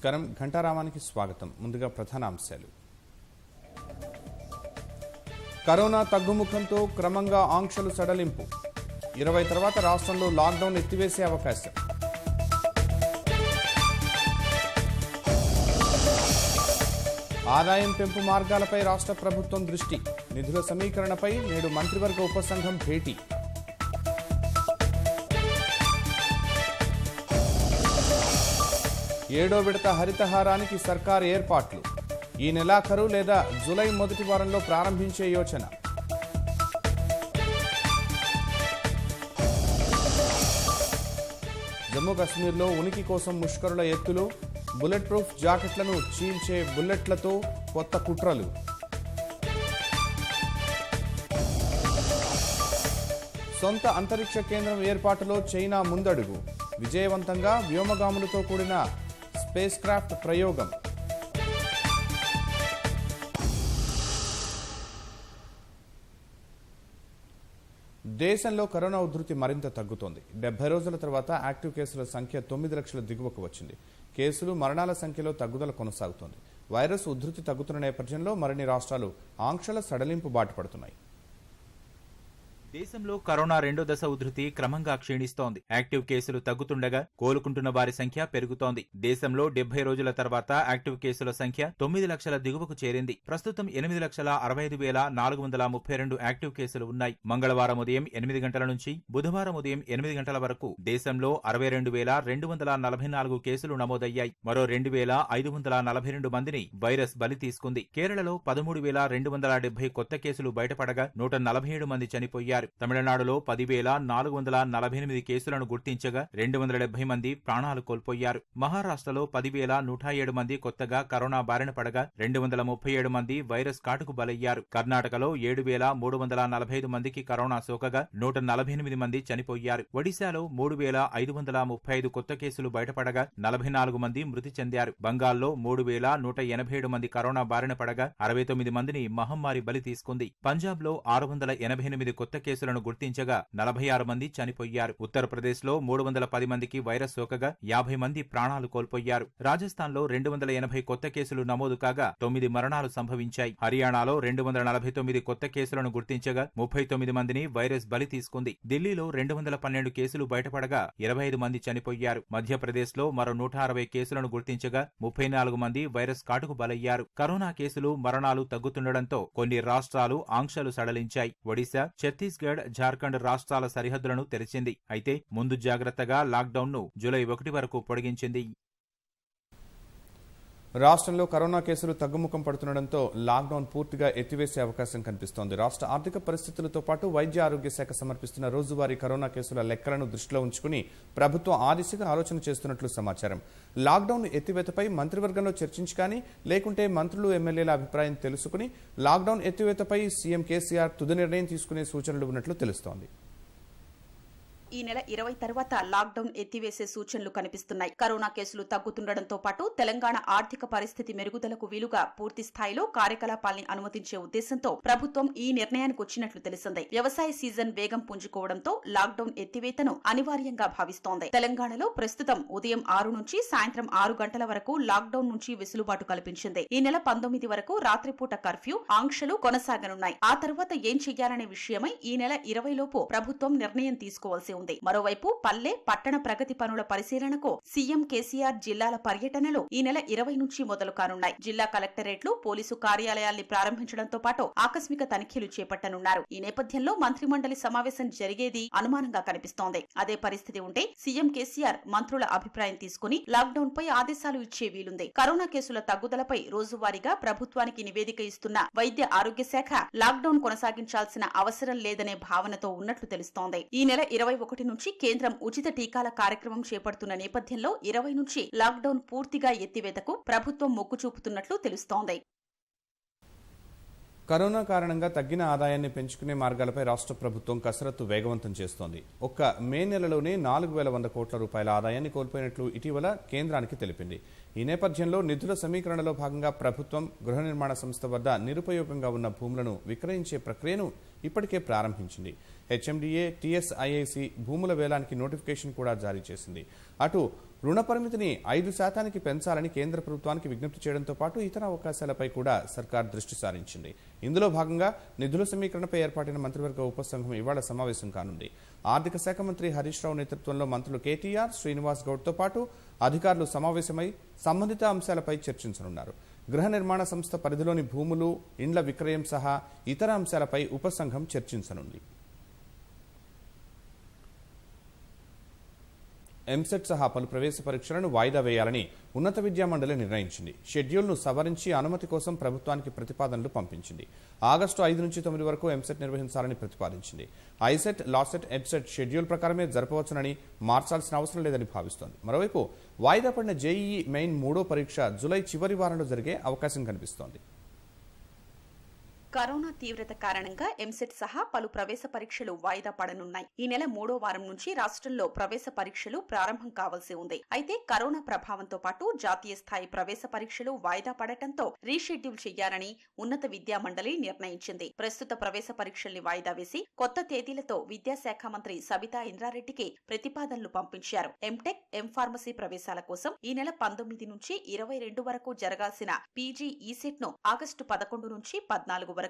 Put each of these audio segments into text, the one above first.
నమస్కారం. ఘంటారామానికి స్వాగతం. ముందుగా ప్రధాన అంశాలు. కరోనా తగ్గుముఖంతో క్రమంగా ఆంక్షలు సడలింపు. 20 తర్వాత రాష్ట్రంలో లాక్డౌన్ ఎత్తివేసే అవకాశం. ఆదాయం పెంపు మార్గాలపై రాష్ట్ర ప్రభుత్వం దృష్టి. నిధుల సమీకరణపై నేడు మంత్రివర్గ ఉపసంఘం భేటీ. ఏడో విడత హరితహారానికి సర్కారు ఏర్పాట్లు. ఈ నెలాఖరు లేదా జూలై మొదటి వారంలో ప్రారంభించే యోచన. జమ్మూ కశ్మీర్లో ఉనికి కోసం ముష్కరుల ఎత్తులు. బుల్లెట్ ప్రూఫ్ జాకెట్లను చీల్చే బుల్లెట్లతో కొత్త కుట్రలు. సొంత అంతరిక్ష కేంద్రం ఏర్పాటులో చైనా ముందడుగు. విజయవంతంగా వ్యోమగాములతో కూడిన స్పేస్ క్రాఫ్ట్ ప్రయోగం. దేశంలో కరోనా ఉధృతి మరింత తగ్గుతోంది. 70 రోజుల తర్వాత యాక్టివ్ కేసుల సంఖ్య 9 లక్షల దిగువకు వచ్చింది. కేసులు, మరణాల సంఖ్యలో తగ్గుదల కొనసాగుతోంది. వైరస్ ఉధృతి తగ్గుతున్న నేపథ్యంలో మరిన్ని రాష్ట్రాలు ఆంక్షల సడలింపు బాటపడుతున్నాయి. దేశంలో కరోనా రెండో దశ ఉధృతి క్రమంగా క్షీణిస్తోంది. యాక్టివ్ కేసులు తగ్గుతుండగా కోలుకుంటున్న వారి సంఖ్య పెరుగుతోంది. దేశంలో 70 రోజుల తర్వాత యాక్టివ్ కేసుల సంఖ్య 9 లక్షల దిగువకు చేరింది. ప్రస్తుతం 8,65,432 యాక్టివ్ కేసులు ఉన్నాయి. మంగళవారం ఉదయం 8 గంటల నుంచి బుధవారం ఉదయం 8 గంటల వరకు దేశంలో 62,244 కేసులు నమోదయ్యాయి. మరో 2,542 మందిని వైరస్ బలి తీసుకుంది. కేరళలో 13,270 కొత్త కేసులు బయటపడగా 147 మంది చనిపోయారు. తమిళనాడులో 10,448 కేసులను గుర్తించగా 270 మంది ప్రాణాలు కోల్పోయారు. మహారాష్ట్రలో 10,107 మంది కొత్తగా కరోనా బారిన పడగా 237 మంది వైరస్ కాటుకు బలయ్యారు. కర్ణాటకలో 7,345 మందికి కరోనా సోకగా 148 మంది చనిపోయారు. ఒడిశాలో 3,535 కొత్త కేసులు బయటపడగా 44 మంది మృతి చెందారు. బంగాల్లో 3,187 మంది కరోనా బారిన పడగా 69 మందిని మహమ్మారి బలి తీసుకుంది. పంజాబ్లో 688 కొత్త కేసులను గుర్తించగా 46 మంది చనిపోయారు. ఉత్తరప్రదేశ్లో 310 మందికి వైరస్ సోకగా 50 మంది ప్రాణాలు కోల్పోయారు. రాజస్థాన్లో 280 కొత్త కేసులు నమోదు కాగా 9 మరణాలు సంభవించాయి. హర్యానాలో 249 కొత్త కేసులను గుర్తించగా 39 మందిని వైరస్ బలి తీసుకుంది. ఢిల్లీలో 212 కేసులు బయటపడగా 25 మంది చనిపోయారు. మధ్యప్రదేశ్లో మరో 160 కేసులను గుర్తించగా 34 మంది వైరస్ కాటుకు బలయ్యారు. కరోనా కేసులు, మరణాలు తగ్గుతుండటంతో కొన్ని రాష్ట్రాలు ఆంక్షలు సడలించాయి. ఒడిశా, ఛత్తీస్గఢ్, జార్ఖండ్ రాష్ట్రాల సరిహద్దులను తెరిచింది. అయితే ముందు జాగ్రత్తగా లాక్డౌన్ను జూలై 1 వరకు పొడిగించింది. రాష్ట్రంలో కరోనా కేసులు తగ్గుముఖం పడుతుండటంతో లాక్డౌన్ పూర్తిగా ఎత్తివేసే అవకాశం కనిపిస్తోంది. రాష్ట్ర ఆర్థిక పరిస్థితులతో పాటు వైద్య ఆరోగ్య శాఖ సమర్పిస్తున్న రోజువారీ కరోనా కేసుల లెక్కలను దృష్టిలో ఉంచుకుని ప్రభుత్వం ఆ దిశగా ఆలోచన చేస్తున్నట్లు సమాచారం. లాక్డౌన్ ఎత్తివేతపై మంత్రివర్గంలో చర్చించి కానీ లేకుంటే మంత్రులు, ఎమ్మెల్యేల అభిప్రాయం తెలుసుకుని లాక్డౌన్ ఎత్తివేతపై సీఎం కేసీఆర్ తుది నిర్ణయం తీసుకునే సూచనలు ఉన్నట్లు తెలుస్తోంది. ఈ నెల 20 తర్వాత లాక్డౌన్ ఎత్తివేసే సూచనలు కనిపిస్తున్నాయి. కరోనా కేసులు తగ్గుతుండటంతో పాటు తెలంగాణ ఆర్థిక పరిస్థితి మెరుగుదలకు వీలుగా పూర్తి స్థాయిలో కార్యకలాపాల్ని అనుమతించే ఉద్దేశంతో ప్రభుత్వం ఈ నిర్ణయానికి వచ్చినట్లు తెలిసింది. వ్యవసాయ సీజన్ వేగం పుంజుకోవడంతో లాక్డౌన్ ఎత్తివేతను అనివార్యంగా భావిస్తోంది. తెలంగాణలో ప్రస్తుతం ఉదయం 6 నుంచి సాయంత్రం 6 గంటల వరకు లాక్డౌన్ నుంచి వెసులుబాటు కల్పించింది. ఈ నెల 19 వరకు రాత్రిపూట కర్ఫ్యూ ఆంక్షలు కొనసాగనున్నాయి. ఆ తర్వాత ఏం చెయ్యాలనే విషయమై ఈ నెల 20 లోపు ప్రభుత్వం నిర్ణయం తీసుకోవాల్సి ఉంది. మరోవైపు పల్లె, పట్టణ ప్రగతి పనుల పరిశీలనకు సీఎం కేసీఆర్ జిల్లాల పర్యటనలు ఈ నెల 20 నుంచి మొదలు కానున్నాయి. జిల్లా కలెక్టరేట్లు, పోలీసు కార్యాలయాల్ని ప్రారంభించడంతో పాటు ఆకస్మిక తనిఖీలు చేపట్టనున్నారు. ఈ నేపథ్యంలో మంత్రిమండలి సమావేశం జరిగేది అనుమానంగా కనిపిస్తోంది. అదే పరిస్థితి ఉంటే సీఎం కేసీఆర్ మంత్రుల అభిప్రాయం తీసుకుని లాక్డౌన్ పై ఆదేశాలు ఇచ్చే వీలుంది. కరోనా కేసుల తగ్గుదలపై రోజువారీగా ప్రభుత్వానికి నివేదిక ఇస్తున్న వైద్య ఆరోగ్య శాఖ లాక్డౌన్ కొనసాగించాల్సిన అవసరం లేదనే భావనతో ఉన్నట్లు తెలుస్తోంది. ఈ నెల 21 నుంచి కేంద్రం ఉచిత టీకాల కార్యక్రమం చేపడుతున్న నేపథ్యంలో 20 నుంచి లాక్డౌన్ పూర్తిగా ఎత్తివేతకు ప్రభుత్వం మొగ్గు చూపుతున్నట్లు తెలుస్తోంది. కరోనా కారణంగా తగ్గిన ఆదాయాన్ని పెంచుకునే మార్గాలపై రాష్ట్ర ప్రభుత్వం కసరత్తు వేగవంతం చేస్తోంది. ఒక్క మే నెలలోనే 4,100 కోట్ల రూపాయల ఆదాయాన్ని కోల్పోయినట్లు ఇటీవల కేంద్రానికి తెలిపింది. ఈ నేపథ్యంలో నిధుల సమీకరణలో భాగంగా ప్రభుత్వం గృహ నిర్మాణ సంస్థ వద్ద నిరుపయోగంగా ఉన్న భూములను విక్రయించే ప్రక్రియను ఇప్పటికే ప్రారంభించింది. హెచ్ఎండిఏ, టీఎస్ఐఐసి భూముల వేలానికి నోటిఫికేషన్ కూడా జారీ చేసింది. అటు రుణ పరిమితిని 5% పెంచాలని కేంద్ర ప్రభుత్వానికి విజ్ఞప్తి చేయడంతో పాటు ఇతర అవకాశాలపై కూడా సర్కార్ దృష్టి సారించింది. ఇందులో భాగంగా నిధుల సమీకరణపై ఏర్పాటైన మంత్రివర్గ ఉపసంఘం ఇవాళ సమావేశం కానుంది. ఆర్థిక శాఖ మంత్రి హరీష్ రావు నేతృత్వంలో మంత్రులు కేటీఆర్, శ్రీనివాస్ గౌడ్తో పాటు అధికారులు సమావేశమై సంబంధిత అంశాలపై చర్చించనున్నారు. గృహ నిర్మాణ సంస్థ పరిధిలోని భూములు, ఇండ్ల విక్రయం సహా ఇతర అంశాలపై ఉపసంఘం చర్చించనుంది. ఎంసెట్ సహా పలు ప్రవేశ పరీక్షలను వాయిదా వేయాలని ఉన్నత విద్యా మండలి నిర్ణయించింది. షెడ్యూల్ను సవరించి అనుమతి కోసం ప్రభుత్వానికి ప్రతిపాదనలు పంపించింది. ఆగస్టు 5 నుంచి 9 వరకు ఎంసెట్ నిర్వహించాలని ప్రతిపాదించింది. ఐసెట్, లాసెట్, ఎడ్సెట్ షెడ్యూల్ ప్రకారమే జరపవచ్చునని, మార్చాల్సిన అవసరం లేదని భావిస్తోంది. మరోవైపు వాయిదా పడిన జేఈఈ మెయిన్ 3వ పరీక్ష జూలై చివరి వారంలో జరిగే అవకాశం కనిపిస్తోంది. కరోనా తీవ్రత కారణంగా ఎంసెట్ సహా పలు ప్రవేశ పరీక్షలు వాయిదా పడనున్నాయి. ఈ నెల 3వ వారం నుంచి రాష్ట్రంలో ప్రవేశ పరీక్షలు ప్రారంభం కావాల్సి ఉంది. అయితే కరోనా ప్రభావంతో పాటు జాతీయ స్థాయి ప్రవేశ పరీక్షలు వాయిదా పడటంతో రీషెడ్యూల్ చేయాలని ఉన్నత విద్యా మండలి నిర్ణయించింది. ప్రస్తుత ప్రవేశ పరీక్షల్ని వాయిదా వేసి కొత్త తేదీలతో విద్యాశాఖ మంత్రి సబితా ఇంద్రారెడ్డికి ప్రతిపాదనలు పంపించారు. ఎంటెక్, ఎంఫార్మసీ ప్రవేశాల కోసం ఈ నెల 19 నుంచి 22 వరకు జరగాల్సిన పీజీ ఈసెట్ ను ఆగస్టు 11 నుంచి 14 వరకు,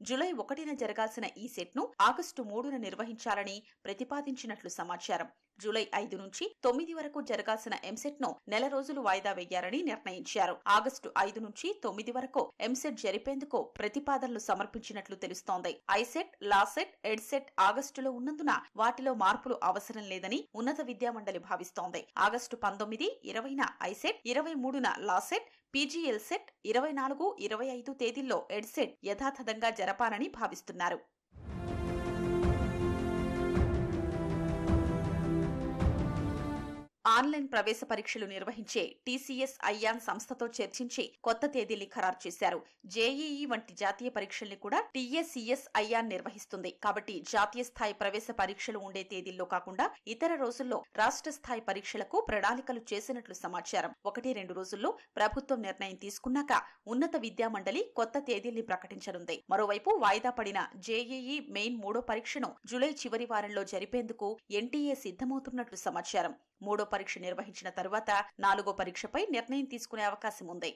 జూలై 1న జరగాల్సిన ఈ సెట్ ను ఆగస్టు 3న నిర్వహించాలని ప్రతిపాదించినట్లు సమాచారం. జూలై 5 నుంచి 9 వరకు జరగాల్సిన ఎంసెట్ ను నెల రోజులు వాయిదా వేయాలని నిర్ణయించారు. ఆగస్టు 5 నుంచి 9 వరకు ఎంసెట్ జరిపేందుకు ప్రతిపాదనలు సమర్పించినట్లు తెలుస్తోంది. ఐసెట్, లాసెట్, ఎడ్సెట్ ఆగస్టులో ఉన్నందున వాటిలో మార్పులు అవసరం లేదని ఉన్నత విద్యా మండలి భావిస్తోంది. ఆగస్టు 19, 20న ఐసెట్, 23న లాసెట్, పీజీఎల్ సెట్, 24, 25 తేదీల్లో ఎడ్సెట్ యథాతథంగా జరపాలని భావిస్తున్నారు. ఆన్లైన్ ప్రవేశ పరీక్షలు నిర్వహించే టీసీఎస్ ఐయాన్ సంస్థతో చర్చించి కొత్త తేదీల్ని ఖరారు చేశారు. జేఈఈ వంటి జాతీయ పరీక్షల్ని కూడా టీఎస్సీఎస్ ఐయాన్ నిర్వహిస్తుంది. కాబట్టి జాతీయ స్థాయి ప్రవేశ పరీక్షలు ఉండే తేదీల్లో కాకుండా ఇతర రోజుల్లో రాష్ట్ర స్థాయి పరీక్షలకు ప్రణాళికలు చేసినట్లు సమాచారం. 1-2 రోజుల్లో ప్రభుత్వం నిర్ణయం తీసుకున్నాక ఉన్నత విద్యా మండలి కొత్త తేదీల్ని ప్రకటించనుంది. మరోవైపు వాయిదా పడిన జేఈఈ మెయిన్ 3వ పరీక్షను జూలై చివరి వారంలో జరిపేందుకు ఎన్టీఏ సిద్ధమవుతున్నట్లు సమాచారం. 3వ పరీక్ష నిర్వహించిన తరువాత 4వ పరీక్షపై నిర్ణయం తీసుకునే అవకాశం ఉంది.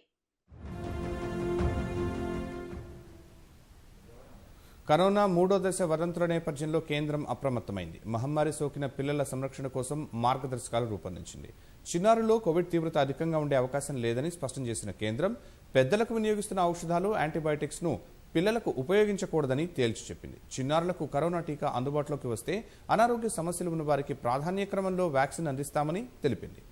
కరోనా 3వ దశ వదంతుల నేపథ్యంలో కేంద్రం అప్రమత్తమైంది. మహమ్మారి సోకిన పిల్లల సంరక్షణ కోసం మార్గదర్శకాలు రూపొందించింది. చిన్నారుల్లో కోవిడ్ తీవ్రత అధికంగా ఉండే అవకాశం లేదని స్పష్టం చేసిన కేంద్రం పెద్దలకు వినియోగిస్తున్న ఔషధాలు, యాంటీబయాటిక్స్ ను పిల్లలకు ఉపయోగించకూడదని తేల్చి చెప్పింది. చిన్నారులకు కరోనా టీకా అందుబాటులోకి వస్తే అనారోగ్య సమస్యలు ఉన్న వారికి ప్రాధాన్య క్రమంలో వ్యాక్సిన్ అందిస్తామని తెలిపింది.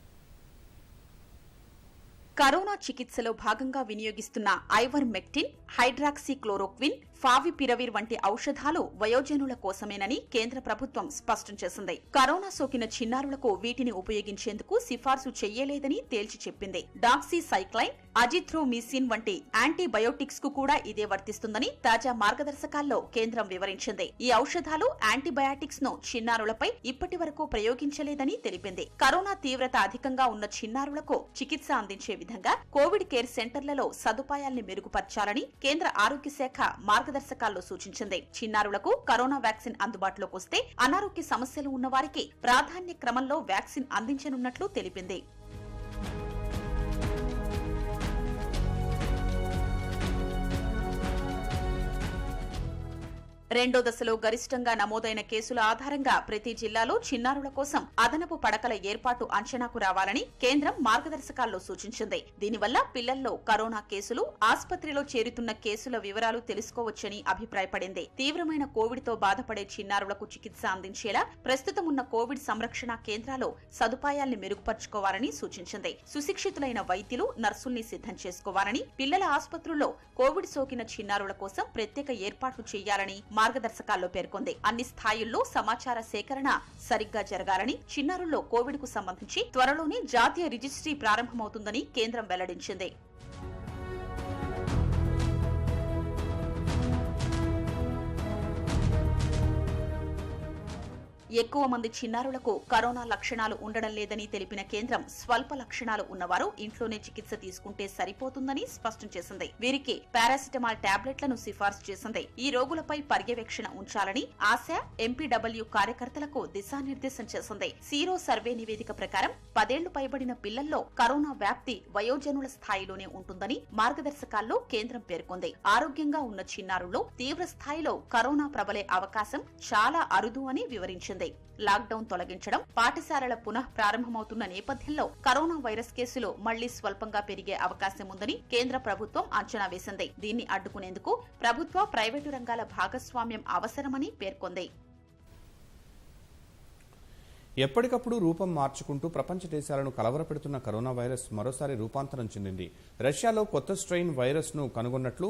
కరోనా చికిత్సలో భాగంగా వినియోగిస్తున్న ఐవర్మెక్టిన్, హైడ్రాక్సీక్లోరోక్విన్, ఫావిపిరవిర్ వంటి ఔషధాలు వయోజనుల కోసమేనని కేంద్ర ప్రభుత్వం స్పష్టం చేసింది. కరోనా సోకిన చిన్నారులకు వీటిని ఉపయోగించేందుకు సిఫార్సు చెయ్యలేదని తేల్చి చెప్పింది. డాక్సీసైక్లైన్, అజిథ్రోమిసిన్ వంటి యాంటీబయోటిక్స్ కు కూడా ఇదే వర్తిస్తుందని తాజా మార్గదర్శకాల్లో కేంద్రం వివరించింది. ఈ ఔషధాలు, యాంటీబయాటిక్స్ ను చిన్నారులపై ఇప్పటి వరకు ప్రయోగించలేదని తెలిపింది. కరోనా తీవ్రత అధికంగా ఉన్న చిన్నారులకు చికిత్స అందించే విధంగా కోవిడ్ కేర్ సెంటర్లలో సదుపాయాల్ని మెరుగుపర్చాలని కేంద్ర ఆరోగ్య శాఖ మార్గదర్శకాల్లో సూచించింది. చిన్నారులకు కరోనా వ్యాక్సిన్ అందుబాటులోకి వస్తే అనారోగ్య సమస్యలు ఉన్న వారికి ప్రాధాన్య క్రమంలో వ్యాక్సిన్ అందించనున్నట్లు తెలిపింది. రెండో దశలో గరిష్టంగా నమోదైన కేసుల ఆధారంగా ప్రతి జిల్లాలో చిన్నారుల కోసం అదనపు పడకల ఏర్పాటు అంచనాకు రావాలని కేంద్రం మార్గదర్శకాల్లో సూచించింది. దీనివల్ల పిల్లల్లో కరోనా కేసులు, ఆసుపత్రిలో చేరుతున్న కేసుల వివరాలు తెలుసుకోవచ్చని అభిప్రాయపడింది. తీవ్రమైన కోవిడ్ తో బాధపడే చిన్నారులకు చికిత్స అందించేలా ప్రస్తుతం ఉన్న కోవిడ్ సంరక్షణ కేంద్రాల్లో సదుపాయాల్ని మెరుగుపర్చుకోవాలని సూచించింది. సుశిక్షితులైన వైద్యులు, నర్సుల్ని సిద్ధం చేసుకోవాలని, పిల్లల ఆసుపత్రుల్లో కోవిడ్ సోకిన చిన్నారుల కోసం ప్రత్యేక ఏర్పాట్లు చేయాలని మార్గదర్శకాల్లో పేర్కొంది. అన్ని స్థాయిల్లో సమాచార సేకరణ సరిగ్గా జరగాలని, చిన్నారుల్లో కోవిడ్ కు సంబంధించి త్వరలోనే జాతీయ రిజిస్ట్రీ ప్రారంభమవుతుందని కేంద్రం వెల్లడించింది. ఎక్కువ మంది చిన్నారులకు కరోనా లక్షణాలు ఉండడం లేదని తెలిపిన కేంద్రం స్వల్ప లక్షణాలు ఉన్నవారు ఇంట్లోనే చికిత్స తీసుకుంటే సరిపోతుందని స్పష్టం చేసింది. వీరికి పారాసిటమాల్ టాబ్లెట్లను సిఫార్సు చేసింది. ఈ రోగులపై పర్యవేక్షణ ఉంచాలని ఆశా ఎంపీడబ్ల్యూ కార్యకర్తలకు దిశానిర్దేశం చేసింది. సీరో సర్వే నివేదిక ప్రకారం 10 ఏళ్లు పైబడిన పిల్లల్లో కరోనా వ్యాప్తి వయోజనుల స్థాయిలోనే ఉంటుందని మార్గదర్శకాల్లో కేంద్రం పేర్కొంది. ఆరోగ్యంగా ఉన్న చిన్నారుల్లో తీవ్ర స్థాయిలో కరోనా ప్రబలే అవకాశం చాలా అరుదు అని వివరించింది. లాక్డౌన్ తొలగించడం, పాఠశాలల పునః ప్రారంభమవుతున్న నేపథ్యంలో కరోనా వైరస్ కేసులు మళ్లీ స్వల్పంగా పెరిగే అవకాశం ఉందని కేంద్ర ప్రభుత్వం అంచనా వేసింది. దీన్ని అడ్డుకునేందుకు ప్రభుత్వ, ప్రైవేటు రంగాల భాగస్వామ్యం అవసరమని పేర్కొంది. ఎప్పటికప్పుడు రూపం మార్చుకుంటూ ప్రపంచ దేశాలను కలవరపెడుతున్న కరోనా వైరస్ మరోసారి రూపాంతరం చెందింది. రష్యాలో కొత్త స్ట్రెయిన్ వైరస్ ను కనుగొన్నట్లు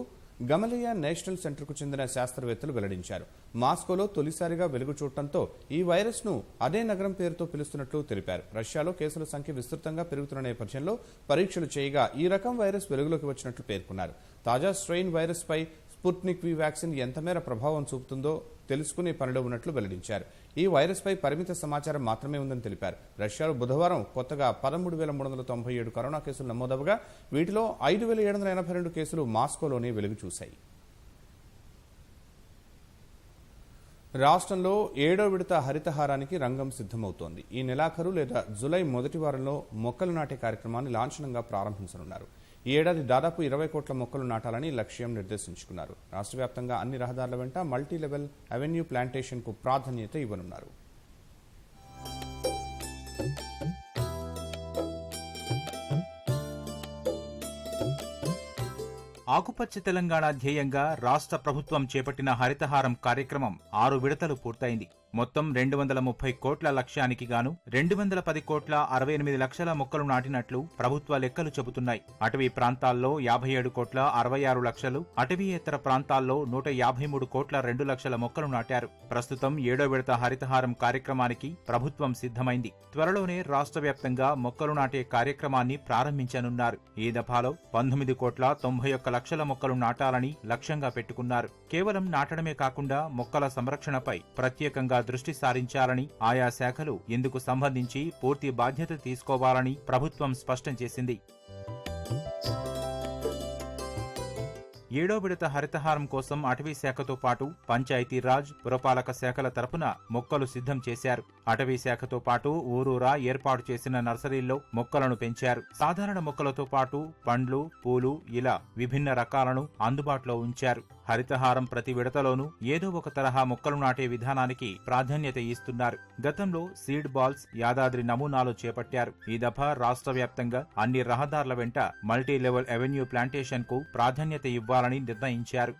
గమలియా నేషనల్ సెంటర్కు చెందిన శాస్త్రవేత్తలు వెల్లడించారు. మాస్కోలో తొలిసారిగా వెలుగు చూడటంతో ఈ వైరస్ ను అదే నగరం పేరుతో పిలుస్తున్నట్లు తెలిపారు. రష్యాలో కేసుల సంఖ్య విస్తృతంగా పెరుగుతున్న నేపథ్యంలో పరీక్షలు చేయగా ఈ రకం వైరస్ వెలుగులోకి వచ్చినట్లు పేర్కొన్నారు. తాజా స్ట్రెయిన్ వైరస్ పై స్పుట్నిక్ వి వ్యాక్సిన్ ఎంతమేర ప్రభావం చూపుతుందో తెలుసుకునే పనిలో ఉన్నట్లు వెల్లడించారు. ఈ వైరస్ పై పరిమిత సమాచారం మాత్రమే ఉందని తెలిపారు. రష్యాలో బుధవారం కొత్తగా 13,397 కరోనా కేసులు నమోదవగా వీటిలో 5,782 కేసులు మాస్కోలోనే వెలుగు చూశాయి. రాష్ట్రంలో 7వ విడత హరితహారానికి రంగం సిద్ధమవుతోంది. ఈ నెలాఖరు లేదా జులై మొదటి వారంలో మొక్కలు నాటే కార్యక్రమాన్ని లాంఛనంగా ప్రారంభించనున్నారు. ఈ ఏడాది దాదాపు 20 కోట్ల మొక్కలు నాటాలని లక్ష్యం నిర్దేశించుకున్నారు. రాష్ట్ర వ్యాప్తంగా అన్ని రహదారుల వెంట మల్టీ లెవెల్ అవెన్యూ ప్లాంటేషన్ కు ప్రాధాన్యత ఇవ్వనున్నారు. ఆకుపచ్చ తెలంగాణ ధ్యేయంగా రాష్ట్ర ప్రభుత్వం చేపట్టిన హరితహారం కార్యక్రమం 6 విడతలు పూర్తయింది. మొత్తం 230 కోట్ల లక్ష్యానికి గాను 210 కోట్ల 68 లక్షల మొక్కలు నాటినట్లు ప్రభుత్వ లెక్కలు చెబుతున్నాయి. అటవీ ప్రాంతాల్లో 57 కోట్ల 66 లక్షలు, అటవీయేతర ప్రాంతాల్లో 153 కోట్ల 2 లక్షల మొక్కలు నాటారు. ప్రస్తుతం 7వ విడత హరితహారం కార్యక్రమానికి ప్రభుత్వం సిద్ధమైంది. త్వరలోనే రాష్ట్ర వ్యాప్తంగా మొక్కలు నాటే కార్యక్రమాన్ని ప్రారంభించనున్నారు. ఈ దఫాలో 19 కోట్ల 91 లక్షల మొక్కలు నాటాలని లక్ష్యంగా పెట్టుకున్నారు. కేవలం నాటడమే కాకుండా మొక్కల సంరక్షణపై ప్రత్యేకంగా దృష్టి సారించాలని, ఆయా శాఖలు ఇందుకు సంబంధించి పూర్తి బాధ్యత తీసుకోవాలని ప్రభుత్వం స్పష్టం చేసింది. 7వ విడత హరితహారం కోసం అటవీ శాఖతో పాటు పంచాయతీరాజ్, పురపాలక శాఖల తరపున మొక్కలు సిద్ధం చేశారు. అటవీ శాఖతో పాటు ఊరూరా ఏర్పాటు చేసిన నర్సరీల్లో మొక్కలను పెంచారు. సాధారణ మొక్కలతో పాటు పండ్లు, పూలు ఇలా విభిన్న రకాలను అందుబాటులో ఉంచారు. హరితహారం ప్రతి విడతలోనూ ఏదో ఒక తరహా మొక్కలు నాటే విధానానికి ప్రాధాన్యత ఇస్తున్నారు. గతంలో సీడ్ బాల్స్, యాదాద్రి నమూనాలు చేపట్టారు. ఈ దఫా రాష్ట్ర వ్యాప్తంగా అన్ని రహదారుల వెంట మల్టీ లెవెల్ అవెన్యూ ప్లాంటేషన్ కు ప్రాధాన్యత ఇవ్వాలని నిర్ణయించారు.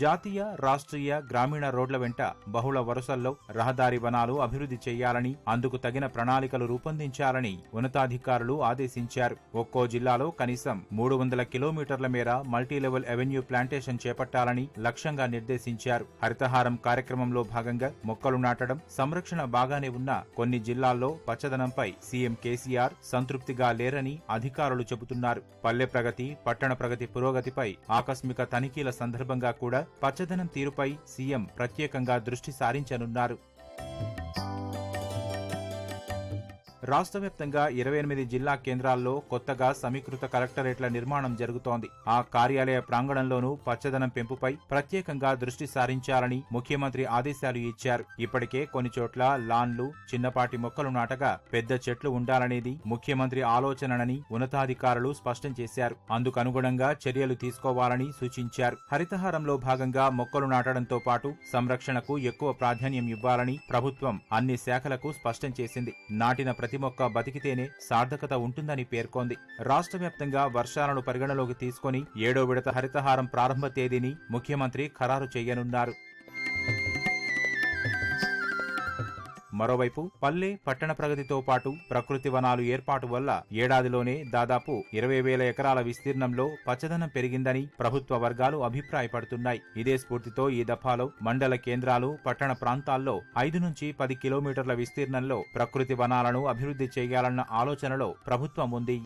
జాతీయ, రాష్ట్రీయ, గ్రామీణ రోడ్ల వెంట బహుళ వరుసల్లో రహదారి వనాలు అభివృద్ధి చేయాలని, అందుకు తగిన ప్రణాళికలు రూపొందించాలని ఉన్నతాధికారులు ఆదేశించారు. ఒక్కో జిల్లాలో కనీసం 300 కిలోమీటర్ల మేర మల్టీలెవెల్ అవెన్యూ ప్లాంటేషన్ చేపట్టాలని లక్ష్యంగా నిర్దేశించారు. హరితహారం కార్యక్రమంలో భాగంగా మొక్కలు నాటడం, సంరక్షణ బాగానే ఉన్న కొన్ని జిల్లాల్లో పచ్చదనంపై సీఎం కేసీఆర్ సంతృప్తిగా లేరని అధికారులు చెబుతున్నారు. పల్లె ప్రగతి, పట్టణ ప్రగతి పురోగతిపై ఆకస్మిక తనిఖీల సందర్భంగా కూడా పచ్చదనం తీరుపై సీఎం ప్రత్యేకంగా దృష్టి సారించనున్నారు. రాష్ట్ర వ్యాప్తంగా 28 జిల్లా కేంద్రాల్లో కొత్తగా సమీకృత కలెక్టరేట్ల నిర్మాణం జరుగుతోంది. ఆ కార్యాలయ ప్రాంగణంలోనూ పచ్చదనం పెంపుపై ప్రత్యేకంగా దృష్టి సారించాలని ముఖ్యమంత్రి ఆదేశాలు ఇచ్చారు. ఇప్పటికే కొన్ని చోట్ల లాన్లు, చిన్నపాటి మొక్కలు నాటగా పెద్ద చెట్లు ఉండాలనేది ముఖ్యమంత్రి ఆలోచనని ఉన్నతాధికారులు స్పష్టం చేశారు. అందుకనుగుణంగా చర్యలు తీసుకోవాలని సూచించారు. హరితహారంలో భాగంగా మొక్కలు నాటడంతో పాటు సంరక్షణకు ఎక్కువ ప్రాధాన్యం ఇవ్వాలని ప్రభుత్వం అన్ని శాఖలకు స్పష్టం చేసింది. నాటిన ప్రతి మొక్క బతికితేనే సార్థకత ఉంటుందని పేర్కొంది. రాష్ట్ర వ్యాప్తంగా వర్షాలను పరిగణలోకి తీసుకుని 7వ విడత హరితహారం ప్రారంభ తేదీని ముఖ్యమంత్రి ఖరారు చేయనున్నారు. మరోవైపు పల్లె, పట్టణ ప్రగతితో పాటు ప్రకృతి వనాలు ఏర్పాటు వల్ల ఏడాదిలోనే దాదాపు 20,000 ఎకరాల విస్తీర్ణంలో పచ్చదనం పెరిగిందని ప్రభుత్వ వర్గాలు అభిప్రాయపడుతున్నాయి. ఇదే స్ఫూర్తితో ఈ దఫాలో మండల కేంద్రాలు, పట్టణ ప్రాంతాల్లో 5 నుంచి 10 కిలోమీటర్ల విస్తీర్ణంలో ప్రకృతి వనాలను అభివృద్ధి చేయాలన్న ఆలోచనలో ప్రభుత్వం ఉంది.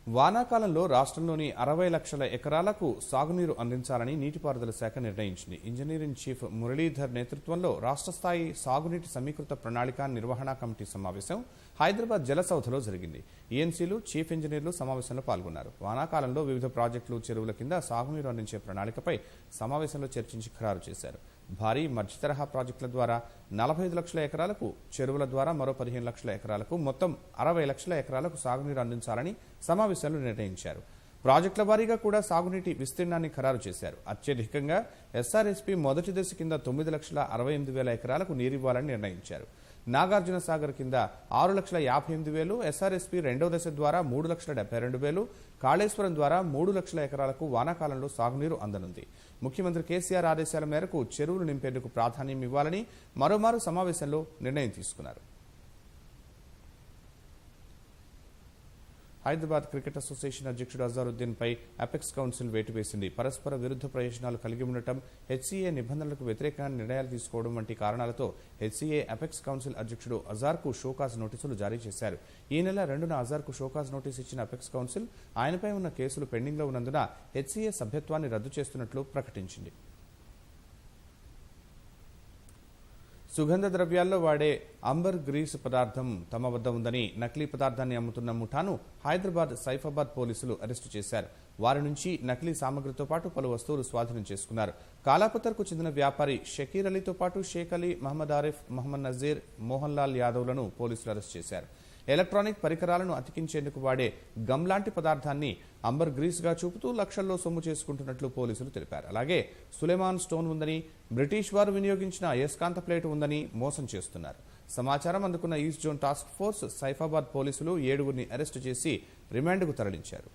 వానాకాలంలో రాష్ట్రంలోని 60 లక్షల ఎకరాలకు సాగునీరు అందించాలని నీటిపారుదల శాఖ నిర్ణయించింది. ఇంజనీరింగ్ చీఫ్ మురళీధర్ నేతృత్వంలో రాష్ట్ర స్థాయి సాగునీటి సమీకృత ప్రణాళిక నిర్వహణ కమిటీ సమావేశం హైదరాబాద్ జలసౌధలో జరిగింది. ఈఎన్సీలు, చీఫ్ ఇంజనీర్లు సమావేశంలో పాల్గొన్నారు. వానాకాలంలో వివిధ ప్రాజెక్టులు, చెరువుల కింద సాగునీరు అందించే ప్రణాళికపై సమావేశంలో చర్చించి ఖరారు చేశారు. భారీ మధ్య తరహా ప్రాజెక్టుల ద్వారా 45 లక్షల ఎకరాలకు, చెరువుల ద్వారా మరో 15 లక్షల ఎకరాలకు, మొత్తం 60 లక్షల ఎకరాలకు సాగునీరు అందించాలని సమావేశంలో నిర్ణయించారు. ప్రాజెక్టుల వారీగా కూడా సాగునీటి విస్తీర్ణాన్ని ఖరారు చేశారు. అత్యధికంగా ఎస్ఆర్ఎస్పీ మొదటి దశ కింద 9,68,000 ఎకరాలకు నీరివ్వాలని నిర్ణయించారు. నాగార్జున సాగర్ కింద 6,58,000, ఎస్ఆర్ఎస్పీ రెండో దశ ద్వారా 3,72,000, కాళేశ్వరం ద్వారా 3 లక్షల ఎకరాలకు వానాకాలంలో సాగునీరు అందనుంది. ముఖ్యమంత్రి కేసీఆర్ ఆదేశాల మేరకు చెరువులు నింపేందుకు ప్రాధాన్యం ఇవ్వాలని మరోమారు సమావేశంలో నిర్ణయం తీసుకున్నారు. హైదరాబాద్ క్రికెట్ అసోసియేషన్ అధ్యక్షుడు అజారుద్దీన్ పై అపెక్స్ కౌన్సిల్ వేటు వేసింది. పరస్పర విరుద్ధ ప్రయోజనాలు కలిగి ఉండటం, హెచ్సీఏ నిబంధనలకు వ్యతిరేకంగా నిర్ణయాలు తీసుకోవడం వంటి కారణాలతో హెచ్సీఏ అపెక్స్ కౌన్సిల్ అధ్యక్షుడు అజార్కు షోకాజ్ నోటీసులు జారీ చేశారు. ఈ నెల 2న అజార్కు షోకాజ్ నోటీసు ఇచ్చిన అపెక్స్ కౌన్సిల్ ఆయనపై ఉన్న కేసులు పెండింగ్లో ఉన్నందున హెచ్సీఏ సభ్యత్వాన్ని రద్దు చేస్తున్నట్లు ప్రకటించింది. సుగంధ ద్రవ్యాల్లో వాడే అంబర్ గ్రీస్ పదార్థం తమ వద్ద ఉందని నకిలీ పదార్థాన్ని అమ్ముతున్న ముఠాను హైదరాబాద్ సైఫాబాద్ పోలీసులు అరెస్టు చేశారు. వారి నుంచి నకిలీ సామగ్రితో పాటు పలు వస్తువులు స్వాధీనం చేసుకున్నారు. కాలాపతర్కు చెందిన వ్యాపారి షకీర్ అలీతో పాటు షేక్ అలీ, మహమ్మద్ ఆరిఫ్, మహమ్మద్ నజీర్, మోహన్ లాల్ యాదవ్లను పోలీసులు అరెస్టు చేశారు. ఎలక్ట్రానిక్ పరికరాలను అతికించేందుకు వాడే గమ్ లాంటి పదార్థాన్ని అంబర్ గ్రీస్ గా చూపుతూ లక్షల్లో సొమ్ము చేసుకుంటున్నట్లు పోలీసులు తెలిపారు. అలాగే సులేమాన్ స్టోన్ ఉందని, బ్రిటిష్ వారు వినియోగించిన అయస్కాంత ప్లేట్ ఉందని మోసం చేస్తున్నారు. సమాచారం అందుకున్న east zone task force Saifabad పోలీసులు 7గురిని అరెస్టు చేసి రిమాండ్కు తరలించారు.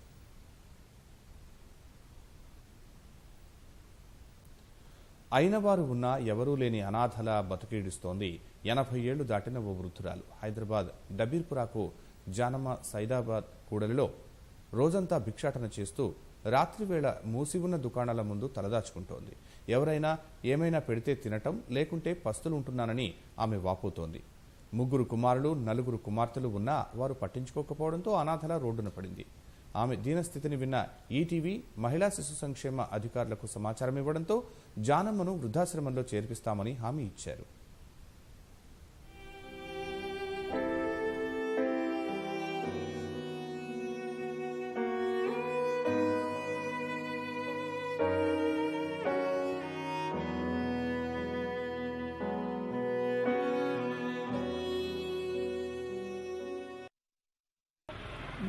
అయినవారు ఉన్నా ఎవరూ లేని అనాథల బతుకీడుస్తోంది 80 ఏళ్లు దాటిన ఓ వృద్ధురాలు. హైదరాబాద్ డబీర్పురాకు జానమ్మ సైదాబాద్ కూడలిలో రోజంతా భిక్షాటన చేస్తూ రాత్రివేళ మూసి ఉన్న దుకాణాల ముందు తలదాచుకుంటోంది. ఎవరైనా ఏమైనా పెడితే తినటం, లేకుంటే పస్తులుంటున్నానని ఆమె వాపోతోంది. 3 కుమారులు, 4 కుమార్తెలు ఉన్నా వారు పట్టించుకోకపోవడంతో అనాథల రోడ్డున పడింది. ఆమె దీనస్థితిని విన్న ఈటీవీ మహిళా శిశు సంక్షేమ అధికారులకు సమాచారం ఇవ్వడంతో జానమ్మను వృద్ధాశ్రమంలో చేర్పిస్తామని హామీ ఇచ్చారు.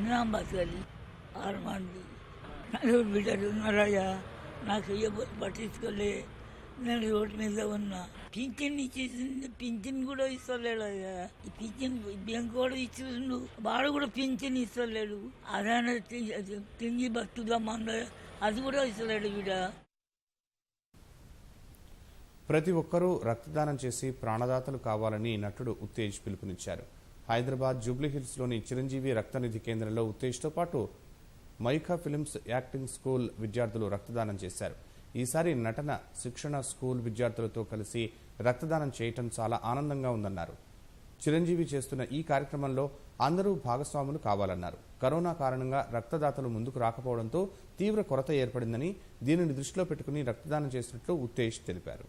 నాం బతకాలి 6 మంది 4 బిడ్డలు ఉన్నారయ్యా. నాకు పట్టించుకోలే. నేను రోడ్డు మీద ఉన్నా. పింఛన్ ఇచ్చేసింది, పింఛన్ కూడా ఇస్తలేడయ్యా. ఈ పింఛన్ బ్యాంక్ కూడా ఇచ్చేసిండు, వాడు కూడా పింఛన్ ఇస్తలేడు. అదైనా తింగి బతుకుదామన్న అది కూడా ఇస్తలేడు వీడ. ప్రతి ఒక్కరూ రక్తదానం చేసి ప్రాణదాతలు కావాలని నటుడు ఉత్తేజ్ పిలుపునిచ్చారు. హైదరాబాద్ జూబ్లీహిల్స్లోని చిరంజీవి రక్తనిధి కేంద్రంలో ఉత్తేజ్తో పాటు మైకా ఫిల్మ్స్ యాక్టింగ్ స్కూల్ విద్యార్థులు రక్తదానం చేశారు. ఈసారి నటన శిక్షణ స్కూల్ విద్యార్థులతో కలిసి రక్తదానం చేయటం చాలా ఆనందంగా ఉందన్నారు. చిరంజీవి చేస్తున్న ఈ కార్యక్రమంలో అందరూ భాగస్వాములు కావాలన్నారు. కరోనా కారణంగా రక్తదాతలు ముందుకు రాకపోవడంతో తీవ్ర కొరత ఏర్పడిందని, దీనిని దృష్టిలో పెట్టుకుని రక్తదానం చేసినట్లు ఉత్తేజ్ తెలిపారు.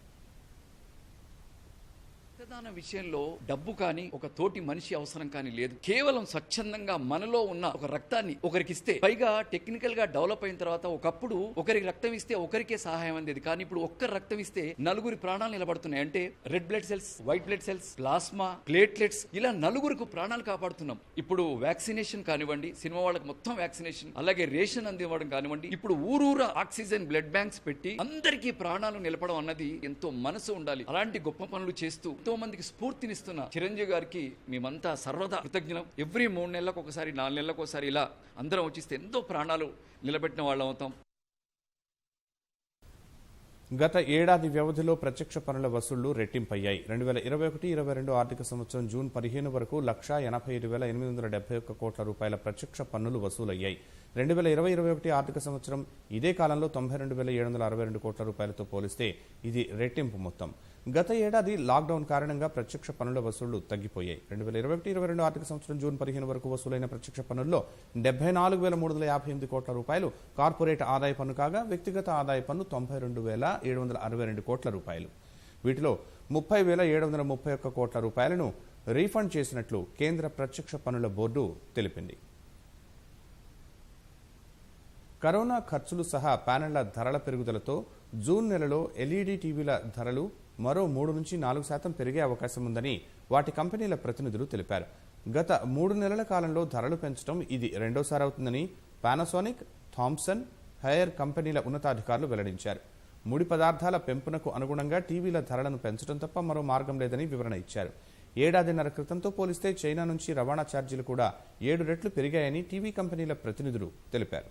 రక్తదాన విషయంలో డబ్బు కానీ ఒక తోటి మనిషి అవసరం కానీ లేదు. కేవలం స్వచ్ఛందంగా మనలో ఉన్న ఒక రక్తాన్ని ఒకరికి ఇస్తే, పైగా టెక్నికల్ గా డెవలప్ అయిన తర్వాత ఒకప్పుడు ఒకరికి రక్తం ఇస్తే ఒకరికే సహాయం అందేది. కానీ ఇప్పుడు ఒక్కరు రక్తం ఇస్తే 4 ప్రాణాలు నిలబడుతున్నాయి. అంటే red blood cells, white blood cells, plasma, platelets, ఇలా 4 ప్రాణాలు కాపాడుతున్నాం. ఇప్పుడు వ్యాక్సినేషన్ కానివ్వండి, సినిమా వాళ్ళకి మొత్తం వ్యాక్సినేషన్, అలాగే రేషన్ అందివ్వడం కానివ్వండి, ఇప్పుడు ఊరూరా ఆక్సిజన్ బ్లడ్ బ్యాంక్స్ పెట్టి అందరికీ ప్రాణాలు నిలపడం అన్నది ఎంతో మనసు ఉండాలి. అలాంటి గొప్ప పనులు చేస్తూ ఎంతో మందికి స్ఫూర్తినిస్తున్న చిరంజీవి గారికి మేమంతా సర్వదా కృతజ్ఞం. ఎవ్రీ 3 నెలలకు ఒకసారి, 4 నెలలకు ఒకసారి ఇలా అందరం వచ్చిస్తే ఎంతో ప్రాణాలు నిలబెట్టిన వాళ్ళం అవుతాం. గత ఏడాది వ్యవధిలో ప్రత్యక్ష పన్నుల వసూళ్లు రెట్టింపయ్యాయి. 2021-22 ఆర్థిక సంవత్సరం జూన్ 15 వరకు 1,85,871 కోట్ల రూపాయల ప్రత్యక్ష పన్నులు వసూలయ్యాయి. 2020-21 ఆర్థిక సంవత్సరం ఇదే కాలంలో 92,762 కోట్ల రూపాయలతో పోలిస్తే ఇది రెట్టింపు మొత్తం. గత ఏడాది లాక్డౌన్ కారణంగా ప్రత్యక్ష పన్నుల వసూళ్లు తగ్గిపోయాయి. 2021-22 ఆర్థిక సంవత్సరం జూన్ 15 వరకు వసూలైన ప్రత్యక్ష పన్నుల్లో 74,358 కోట్ల రూపాయలు కార్పొరేట్ ఆదాయ పన్ను కాగా, వ్యక్తిగత ఆదాయ పన్ను 92,762 కోట్ల రూపాయలు. వీటిలో 30,731 కోట్ల రూపాయలను రీఫండ్ చేసినట్లు కేంద్ర ప్రత్యక్ష పన్నుల బోర్డు తెలిపింది. కరోనా ఖర్చులు సహా ప్యానెళ్ల ధరల పెరుగుదలతో జూన్ నెలలో ఎల్ఈడీ టీవీల ధరలు మరో 3 నుంచి 4% పెరిగే అవకాశం ఉందని వాటి కంపెనీల ప్రతినిధులు తెలిపారు. గత 3 నెలల కాలంలో ధరలు పెంచడం ఇది రెండోసారి అవుతుందని పానాసోనిక్, థామ్సన్, హైయర్ కంపెనీల ఉన్నతాధికారులు వెల్లడించారు. ముడి పదార్థాల పెంపునకు అనుగుణంగా టీవీల ధరలను పెంచడం తప్ప మరో మార్గం లేదని వివరణ ఇచ్చారు. ఏడాదిన్నర క్రితంతో పోలిస్తే చైనా నుంచి రవాణా ఛార్జీలు కూడా 7 రెట్లు పెరిగాయని టీవీ కంపెనీల ప్రతినిధులు తెలిపారు.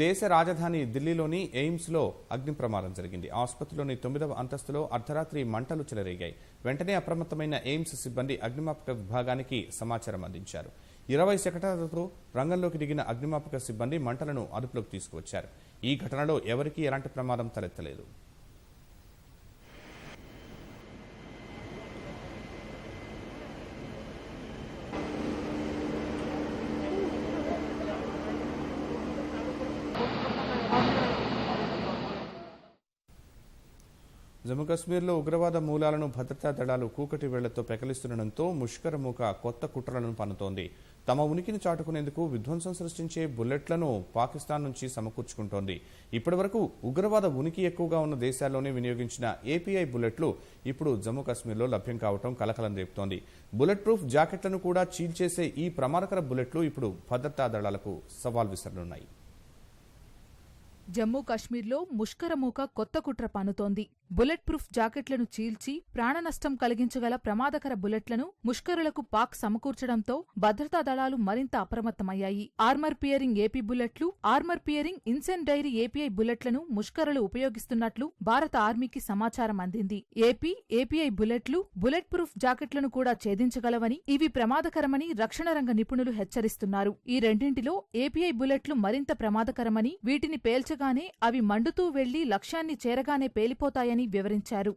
దేశ రాజధాని ఢిల్లీలోని ఎయిమ్స్లో అగ్ని ప్రమాదం జరిగింది. ఆసుపత్రిలోని 9వ అంతస్తులో అర్ధరాత్రి మంటలు చెలరేగాయి. వెంటనే అప్రమత్తమైన ఎయిమ్స్ సిబ్బంది అగ్నిమాపక విభాగానికి సమాచారం అందించారు. 20 సెకండ్లతో రంగంలోకి దిగిన అగ్నిమాపక సిబ్బంది మంటలను అదుపులోకి తీసుకువచ్చారు. ఈ ఘటనలో ఎవరికీ ఎలాంటి ప్రమాదం తలెత్తలేదు. జమ్మూ కశ్మీర్లో ఉగ్రవాద మూలాలను భద్రతా దళాలు కూకటి వేళ్లతో పెకలిస్తుండటంతో ముష్కరముఖ కొత్త కుట్రలను పన్నుతోంది. తమ ఉనికిని చాటుకునేందుకు విధ్వంసం సృష్టించే బుల్లెట్లను పాకిస్తాన్ నుంచి సమకూర్చుకుంటోంది. ఇప్పటివరకు ఉగ్రవాద ఉనికి ఎక్కువగా ఉన్న దేశాల్లోనే వినియోగించిన ఏపీఐ బుల్లెట్లు ఇప్పుడు జమ్మూ కశ్మీర్లో లభ్యం కావడం కలకలం రేపుతోంది. బుల్లెట్ ప్రూఫ్ జాకెట్లను కూడా చీల్చేసే ఈ ప్రమాదకర బుల్లెట్లు ఇప్పుడు భద్రతా దళాలకు సవాల్ విసరనున్నాయి. జమ్మూ కశ్మీర్లో ముష్కరమూక కొత్త కుట్ర పన్నుతోంది. బుల్లెట్ ప్రూఫ్ జాకెట్లను చీల్చి ప్రాణనష్టం కలిగించగల ప్రమాదకర బుల్లెట్లను ముష్కరులకు పాక్ సమకూర్చడంతో భద్రతా దళాలు మరింత అప్రమత్తమయ్యాయి. ఆర్మర్ పియరింగ్ ఏపీ బుల్లెట్లు, ఆర్మర్ పియరింగ్ ఇన్సెండైరీ ఏపీఐ బుల్లెట్లను ముష్కరులు ఉపయోగిస్తున్నట్లు భారత ఆర్మీకి సమాచారం అందింది. ఏపీఐ బుల్లెట్లు, బుల్లెట్ ప్రూఫ్ జాకెట్లను కూడా ఛేదించగలవని, ఇవి ప్రమాదకరమని రక్షణ రంగ నిపుణులు హెచ్చరిస్తున్నారు. ఈ రెండింటిలో ఏపీఐ బుల్లెట్లు మరింత ప్రమాదకరమని, వీటిని పేల్చగానే అవి మండుతూ వెళ్లి లక్ష్యాన్ని చేరగానే పేలిపోతాయని వివరించారు.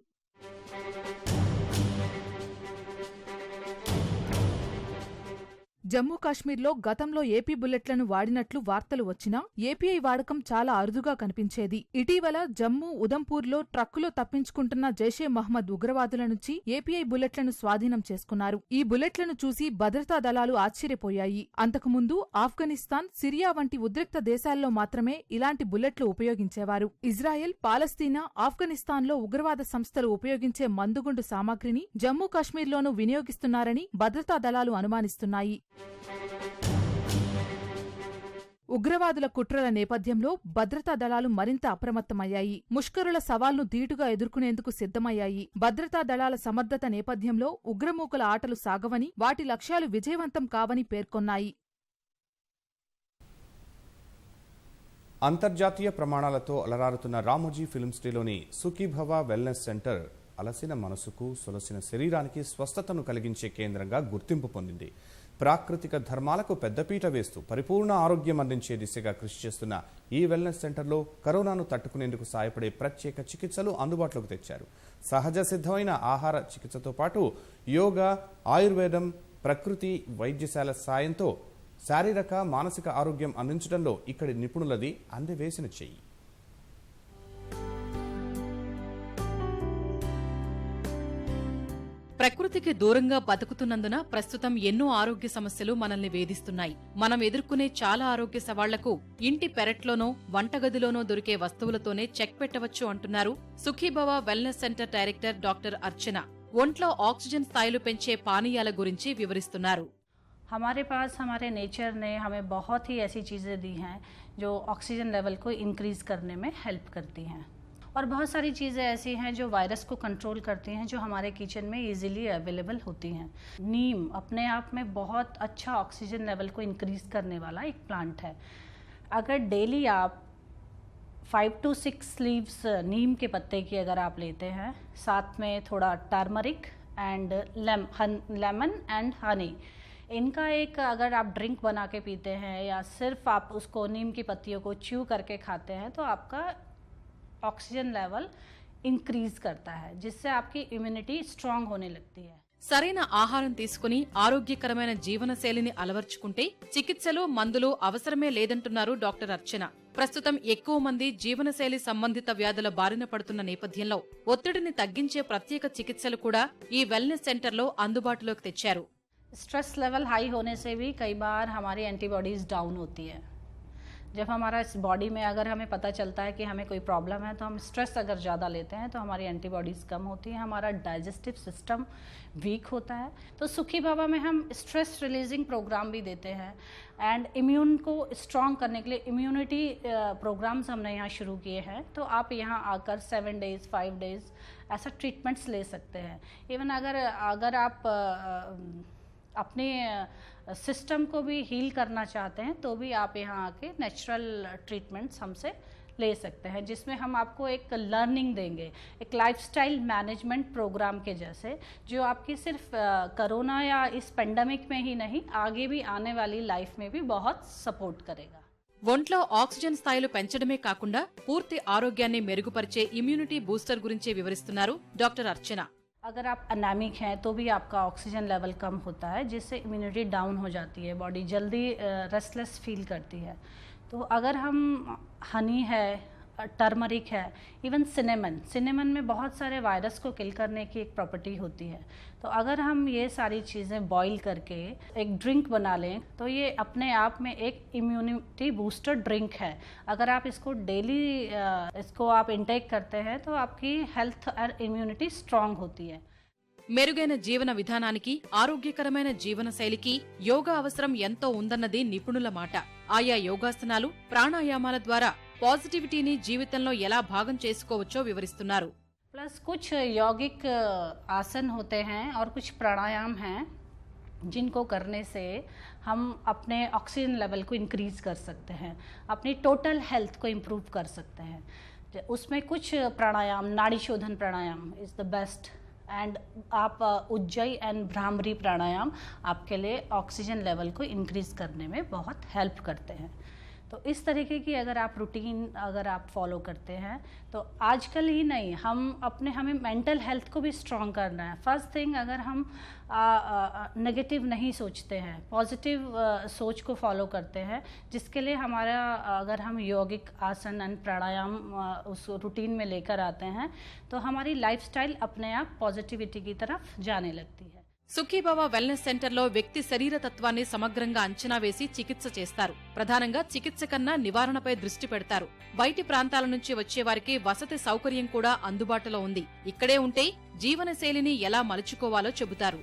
జమ్మూ కాశ్మీర్లో గతంలో ఏపీ బుల్లెట్లను వాడినట్లు వార్తలు వచ్చినా ఏపీఐ వాడకం చాలా అరుదుగా కనిపించేది. ఇటీవల జమ్మూ, ఉదంపూర్లో ట్రక్కులో తప్పించుకుంటున్న జైషే మహ్మద్ ఉగ్రవాదుల నుంచి ఏపీఐ బుల్లెట్లను స్వాధీనం చేసుకున్నారు. ఈ బుల్లెట్లను చూసి భద్రతా దళాలు ఆశ్చర్యపోయాయి. అంతకుముందు ఆఫ్ఘనిస్తాన్, సిరియా వంటి ఉద్రిక్త దేశాల్లో మాత్రమే ఇలాంటి బుల్లెట్లు ఉపయోగించేవారు. ఇజ్రాయెల్, పాలస్తీనా, ఆఫ్ఘనిస్తాన్లో ఉగ్రవాద సంస్థలు ఉపయోగించే మందుగుండు సామాగ్రిని జమ్మూ కాశ్మీర్లోనూ వినియోగిస్తున్నారని భద్రతా దళాలు అనుమానిస్తున్నాయి. ఉగ్రవాదుల కుట్రల నేపథ్యంలో భద్రతా దళాలు మరింత అప్రమత్తమయ్యాయి. ముష్కరుల సవాల్ను ధీటుగా ఎదుర్కొనేందుకు సిద్ధమయ్యాయి. భద్రతా దళాల సమర్థత నేపథ్యంలో ఉగ్రమూకల ఆటలు సాగవని, వాటి లక్ష్యాలు విజయవంతం కావని పేర్కొన్నాయి. అంతర్జాతీయ ప్రమాణాలతో అలరారుతున్న రామోజీ ఫిల్మ్ సిటీలోని సుఖీభవ వెల్నెస్ సెంటర్ అలసిన మనసుకు, సొలసిన శరీరానికి స్వస్థతను కలిగించే కేంద్రంగా గుర్తింపు పొందింది. ప్రాకృతిక ధర్మాలకు పెద్దపీట వేస్తూ పరిపూర్ణ ఆరోగ్యం అందించే దిశగా కృషి చేస్తున్న ఈ వెల్నెస్ సెంటర్లో కరోనాను తట్టుకునేందుకు సాయపడే ప్రత్యేక చికిత్సలు అందుబాటులోకి తెచ్చారు. సహజ సిద్ధమైన ఆహార చికిత్సతో పాటు యోగా, ఆయుర్వేదం, ప్రకృతి వైద్యశాల సాయంతో శారీరక, మానసిక ఆరోగ్యం అందించడంలో ఇక్కడి నిపుణులది అందవేసిన చెయ్యి. ప్రకృతికి దూరంగా బతుకుతున్నందున ప్రస్తుతం ఎన్నో ఆరోగ్య సమస్యలు మనల్ని వేధిస్తున్నాయి. మనం ఎదుర్కొనే చాలా ఆరోగ్య సవాళ్లకు ఇంటి పెరట్లోనో, వంటగదిలోనో దొరికే వస్తువులతోనే చెక్ పెట్టవచ్చు అంటున్నారు Sukhibhava wellness centre director doctor Archana. ఒంట్లో ఆక్సిజన్ స్థాయిలు పెంచే పానీయాల గురించి వివరిస్తున్నారు. हमारे पास हमारे नेचर ने हमें बहुत ही ऐसी चीज़ें दी हैं जो ऑक्सीजन लेवल को इंक्रीज़ करने में हेल्प करती हैं, और बहुत सारी चीज़ें ऐसी हैं जो वायरस को कंट्रोल करती हैं, जो हमारे किचन में इजीली अवेलेबल होती हैं. नीम अपने आप में बहुत अच्छा ऑक्सीजन लेवल को इंक्रीज़ करने वाला एक प्लांट है. अगर डेली आप 5 to 6 लीव्स नीम के पत्ते की अगर आप लेते हैं, साथ में थोड़ा turmeric and lemon and honey, इनका एक अगर आप ड्रिंक बना के पीते हैं या सिर्फ आप उसको नीम की पत्तियों को च्यू करके खाते हैं तो आपका ऑक्सीजन लेवल इंक्रीज करता है, जिससे आपकी इम्यूनिटी स्ट्रांग होने लगती है। సరైన ఆహారం తీసుకుని ఆరోగ్యకరమైన జీవనశైలిని అలవర్చుకుంటే చికిత్సలు మందులు అవసరమే లేదంటున్నారు డాక్టర్ అర్చన. ప్రస్తుతం ఎక్కువ మంది జీవనశైలి సంబంధిత వ్యాధుల బారిన పడుతున్న నేపథ్యంలో ఒత్తిడిని తగ్గించే ప్రత్యేక చికిత్సలు కూడా ఈ వెల్నెస్ సెంటర్లో అందుబాటులోకి తెచ్చారు. स्ट्रेस लेवल हाई होने से भी कई बार हमारी एंटीबॉडीज डाउन होती है। जब हमारा इस बॉडी में अगर हमें पता चलता है कि हमें कोई प्रॉब्लम है तो हम स्ट्रेस अगर ज़्यादा लेते हैं तो हमारी एंटीबॉडीज़ कम होती हैं, हमारा डाइजेस्टिव सिस्टम वीक होता है। तो सुखी बाबा में हम स्ट्रेस रिलीजिंग प्रोग्राम भी देते हैं एंड इम्यून को स्ट्रॉन्ग करने के लिए इम्यूनिटी प्रोग्राम्स हमने यहाँ शुरू किए हैं। तो आप यहाँ आकर 7 डेज़ 5 डेज़ ऐसा ट्रीटमेंट्स ले सकते हैं। इवन अगर आप अपने सिस्टम को भी हील करना चाहते हैं तो भी आप यहाँ आके नेचुरल ट्रीटमेंट्स हमसे ले सकते हैं, जिसमें हम आपको एक लर्निंग देंगे, एक लाइफस्टाइल मैनेजमेंट प्रोग्राम के जैसे, जो आपकी सिर्फ कोरोना या इस पेंडेमिक में ही नहीं आगे भी आने वाली लाइफ में भी बहुत सपोर्ट करेगा। ఒంట్లో ఆక్సిజన్ స్థాయిలు పెంచడమే కాకుండా పూర్తి ఆరోగ్యాన్ని మెరుగుపరిచే ఇమ్యూనిటీ బూస్టర్ గురించి వివరిస్తున్నారు డాక్టర్ అర్చన. अगर आप अनामिक हैं तो भी आपका ऑक्सीजन लेवल कम होता है, जिससे इम्यूनिटी डाउन हो जाती है, बॉडी जल्दी रेस्टलेस फील करती है। तो अगर हम हनी है, टर्मरिक है, इवन सिनेमन में बहुत सारे वायरस को किल करने की एक प्रॉपर्टी होती है। तो अगर हम ये सारी चीज़ें बॉईल करके एक ड्रिंक बना लें तो ये अपने आप में एक इम्यूनिटी बूस्टर ड्रिंक है। अगर आप इसको डेली इसको आप इंटेक करते हैं तो आपकी हेल्थ और इम्यूनिटी स्ट्रांग होती है। మెరుగైన జీవన విధానానికి ఆరోగ్యకరమైన జీవనశైలికి యోగా అవసరం ఎంతో ఉందన్నది నిపుణుల మాట. ఆయా యోగాసనాలు ప్రాణాయామాల ద్వారా పాజిటివిటీని జీవితంలో ఎలా భాగం చేసుకోవచ్చో వివరిస్తున్నారు. प्लस कुछ यौगिक आसन होते हैं और कुछ प्राणायाम हैं जिनको करने से हम अपने ऑक्सीजन लेवल को इंक्रीज कर सकते हैं, अपनी टोटल हेल्थ को इम्प्रूव कर सकते हैं। उसमें कुछ प्राणायाम, नाड़ी शोधन प्राणायाम इज़ द बेस्ट एंड आप उज्जयी एंड भ्रामरी प्राणायाम आपके लिए ऑक्सीजन लेवल को इंक्रीज करने में बहुत हेल्प करते हैं। तो इस तरीके की अगर आप रूटीन अगर आप फॉलो करते हैं तो आजकल ही नहीं हमें मेंटल हेल्थ को भी स्ट्रॉन्ग करना है। फर्स्ट थिंग, अगर हम नेगेटिव नहीं सोचते हैं, पॉजिटिव सोच को फॉलो करते हैं, जिसके लिए हमारा अगर हम यौगिक आसन एंड प्राणायाम उस रूटीन में लेकर आते हैं तो हमारी लाइफस्टाइल अपने आप पॉजिटिविटी की तरफ जाने लगती है। సుఖీబాబా వెల్నెస్ సెంటర్లో వ్యక్తి శరీర తత్వాన్ని సమగ్రంగా అంచనా వేసి చికిత్స చేస్తారు. ప్రధానంగా చికిత్స కన్నా నివారణపై దృష్టి పెడతారు. బయటి ప్రాంతాల నుంచి వచ్చేవారికి వసతి సౌకర్యం కూడా అందుబాటులో ఉంది. ఇక్కడే ఉంటే జీవనశైలిని ఎలా మలుచుకోవాలో చెబుతారు.